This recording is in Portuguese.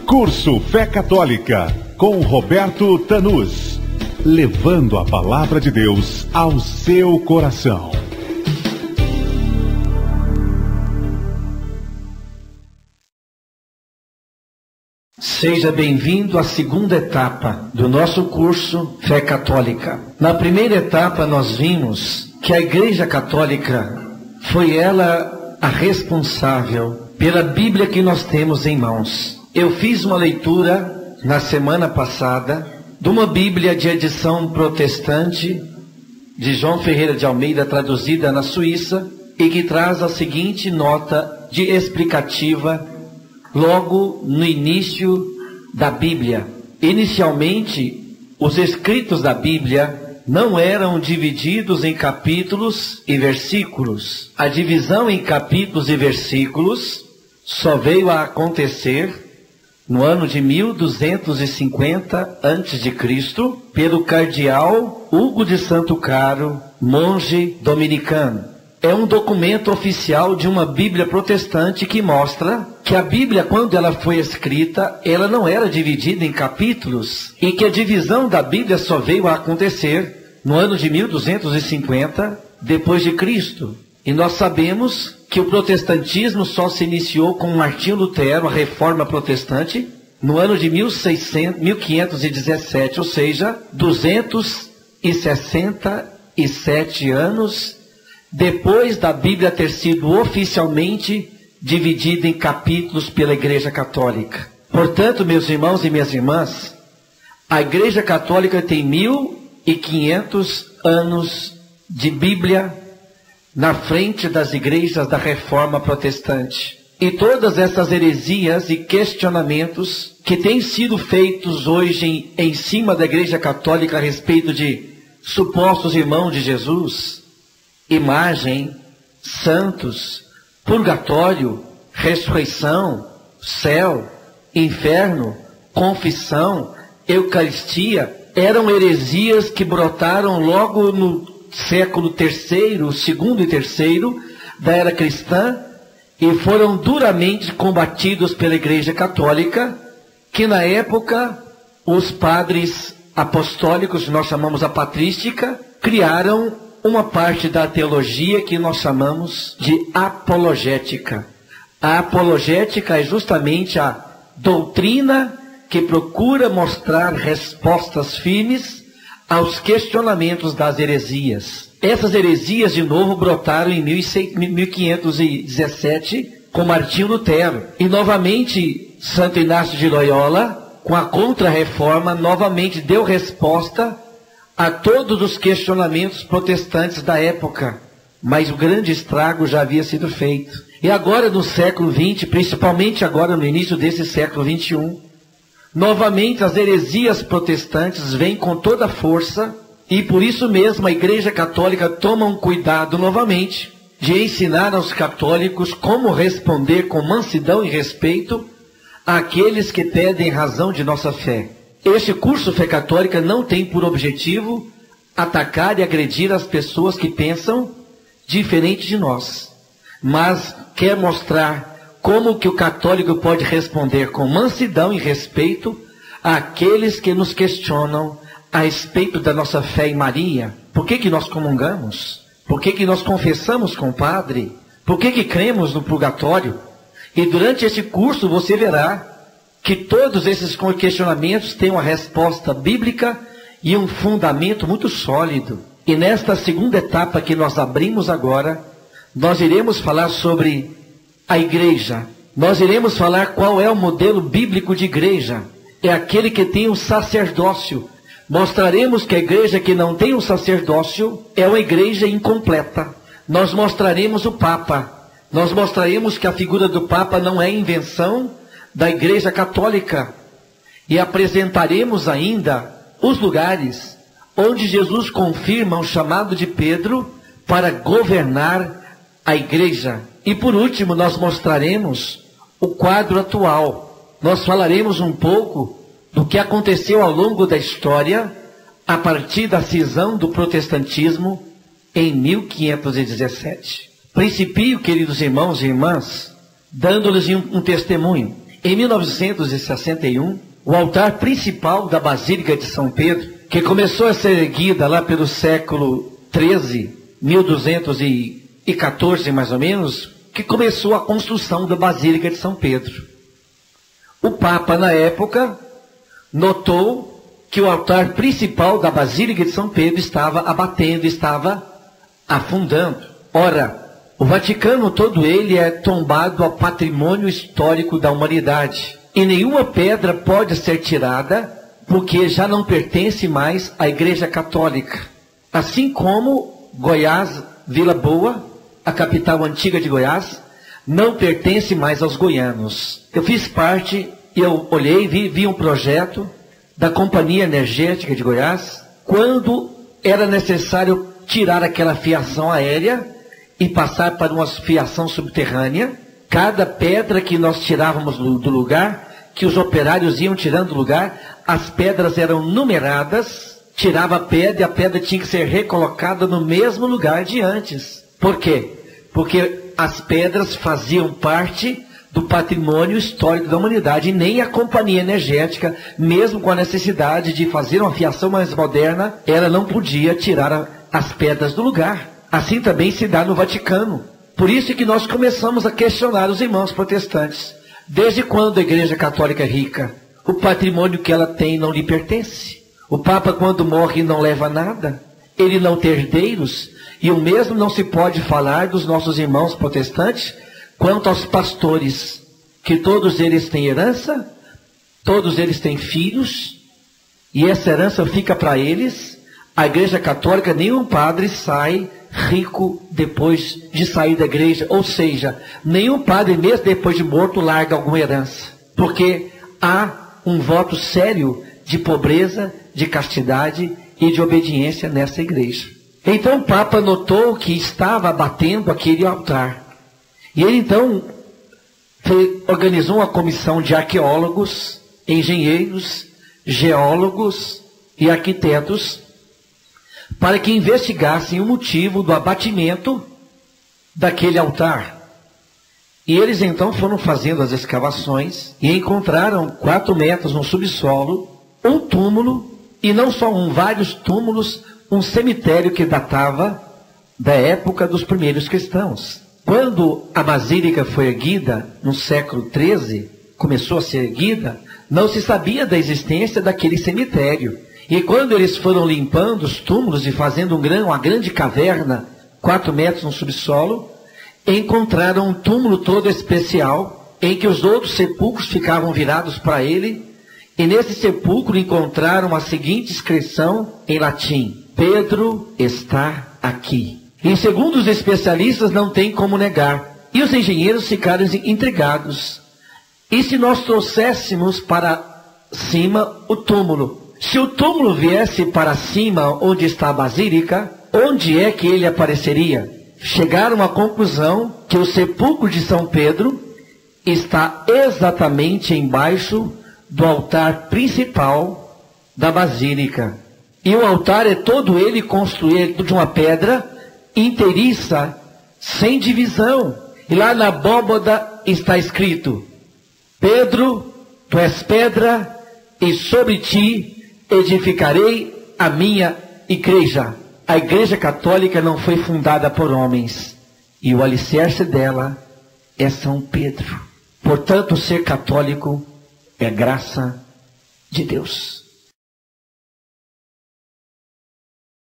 Curso Fé Católica, com Roberto Tanús. Levando a palavra de Deus ao seu coração. Seja bem-vindo à segunda etapa do nosso curso Fé Católica. Na primeira etapa nós vimos que a Igreja Católica foi ela a responsável pela Bíblia que nós temos em mãos. Eu fiz uma leitura na semana passada de uma Bíblia de edição protestante de João Ferreira de Almeida, traduzida na Suíça, e que traz a seguinte nota de explicativa logo no início da Bíblia. Inicialmente, os escritos da Bíblia não eram divididos em capítulos e versículos. A divisão em capítulos e versículos só veio a acontecer no ano de 1250 a.C., pelo cardeal Hugo de Santo Caro, monge dominicano. É um documento oficial de uma Bíblia protestante que mostra que a Bíblia, quando ela foi escrita, ela não era dividida em capítulos, e que a divisão da Bíblia só veio a acontecer no ano de 1250 depois de Cristo. E nós sabemos que o protestantismo só se iniciou com Martinho Lutero, a Reforma Protestante, no ano de 1517, ou seja, 267 anos depois da Bíblia ter sido oficialmente dividida em capítulos pela Igreja Católica. Portanto, meus irmãos e minhas irmãs, a Igreja Católica tem 1500 anos de Bíblia na frente das igrejas da Reforma Protestante. E todas essas heresias e questionamentos que têm sido feitos hoje em cima da Igreja Católica a respeito de supostos irmãos de Jesus, imagem, santos, purgatório, ressurreição, céu, inferno, confissão, Eucaristia, eram heresias que brotaram logo no século III, segundo e terceiro da era cristã, e foram duramente combatidos pela Igreja Católica, que na época os padres apostólicos, nós chamamos a patrística, criaram uma parte da teologia que nós chamamos de apologética. A apologética é justamente a doutrina que procura mostrar respostas firmes aos questionamentos das heresias. Essas heresias, de novo, brotaram em 1517 com Martinho Lutero. E novamente, Santo Inácio de Loyola, com a Contra-Reforma, novamente deu resposta a todos os questionamentos protestantes da época. Mas o grande estrago já havia sido feito. E agora, no século XX, principalmente agora no início desse século XXI, novamente as heresias protestantes vêm com toda a força, e por isso mesmo a Igreja Católica toma um cuidado novamente de ensinar aos católicos como responder com mansidão e respeito àqueles que pedem razão de nossa fé. Este curso Fé Católica não tem por objetivo atacar e agredir as pessoas que pensam diferente de nós, mas quer mostrar como que o católico pode responder com mansidão e respeito àqueles que nos questionam a respeito da nossa fé em Maria. Por que nós comungamos? Por que nós confessamos com o Padre? Por que cremos no purgatório? E durante esse curso você verá que todos esses questionamentos têm uma resposta bíblica e um fundamento muito sólido. E nesta segunda etapa que nós abrimos agora, nós iremos falar sobre a igreja. Nós iremos falar qual é o modelo bíblico de igreja. É aquele que tem um sacerdócio. Mostraremos que a igreja que não tem um sacerdócio é uma igreja incompleta. Nós mostraremos o Papa. Nós mostraremos que a figura do Papa não é invenção da Igreja Católica. E apresentaremos ainda os lugares onde Jesus confirma o chamado de Pedro para governar a igreja. E por último, nós mostraremos o quadro atual. Nós falaremos um pouco do que aconteceu ao longo da história, a partir da cisão do protestantismo em 1517. Principio, queridos irmãos e irmãs, dando-lhes um testemunho. Em 1961, o altar principal da Basílica de São Pedro, que começou a ser erguida lá pelo século XIII, 1214 mais ou menos, que começou a construção da Basílica de São Pedro. O Papa, na época, notou que o altar principal da Basílica de São Pedro estava abatendo, estava afundando. Ora, o Vaticano todo ele é tombado ao patrimônio histórico da humanidade. E nenhuma pedra pode ser tirada, porque já não pertence mais à Igreja Católica. Assim como Goiás, Vila Boa, a capital antiga de Goiás, não pertence mais aos goianos. Eu fiz parte, eu olhei, vi um projeto da Companhia Energética de Goiás, quando era necessário tirar aquela fiação aérea e passar para uma fiação subterrânea. Cada pedra que nós tirávamos do lugar, que os operários iam tirando do lugar, as pedras eram numeradas, tirava a pedra e a pedra tinha que ser recolocada no mesmo lugar de antes. Por quê? Porque as pedras faziam parte do patrimônio histórico da humanidade, e nem a Companhia Energética, mesmo com a necessidade de fazer uma fiação mais moderna, ela não podia tirar as pedras do lugar. Assim também se dá no Vaticano. Por isso que nós começamos a questionar os irmãos protestantes. Desde quando a Igreja Católica é rica? O patrimônio que ela tem não lhe pertence. O Papa, quando morre, não leva nada. Ele não tem herdeiros. E o mesmo não se pode falar dos nossos irmãos protestantes quanto aos pastores, que todos eles têm herança, todos eles têm filhos, e essa herança fica para eles. A Igreja Católica, nenhum padre sai rico depois de sair da igreja, ou seja, nenhum padre mesmo depois de morto larga alguma herança, porque há um voto sério de pobreza, de castidade e de obediência nessa igreja. Então o Papa notou que estava abatendo aquele altar. E ele então organizou uma comissão de arqueólogos, engenheiros, geólogos e arquitetos para que investigassem o motivo do abatimento daquele altar. E eles então foram fazendo as escavações e encontraram 4 metros no subsolo um túmulo, e não só um, vários túmulos, um cemitério que datava da época dos primeiros cristãos. Quando a Basílica foi erguida, no século XIII, começou a ser erguida, não se sabia da existência daquele cemitério. E quando eles foram limpando os túmulos e fazendo uma grande caverna, 4 metros no subsolo, encontraram um túmulo todo especial, em que os outros sepulcros ficavam virados para ele, e nesse sepulcro encontraram a seguinte inscrição em latim: Pedro está aqui. E segundo os especialistas, não tem como negar. E os engenheiros ficaram intrigados. E se nós trouxéssemos para cima o túmulo? Se o túmulo viesse para cima onde está a basílica, onde é que ele apareceria? Chegaram à conclusão que o sepulcro de São Pedro está exatamente embaixo do altar principal da basílica. E o altar é todo ele construído de uma pedra inteiriça, sem divisão. E lá na abóbada está escrito: Pedro, tu és pedra, e sobre ti edificarei a minha igreja. A Igreja Católica não foi fundada por homens, e o alicerce dela é São Pedro. Portanto, ser católico é graça de Deus.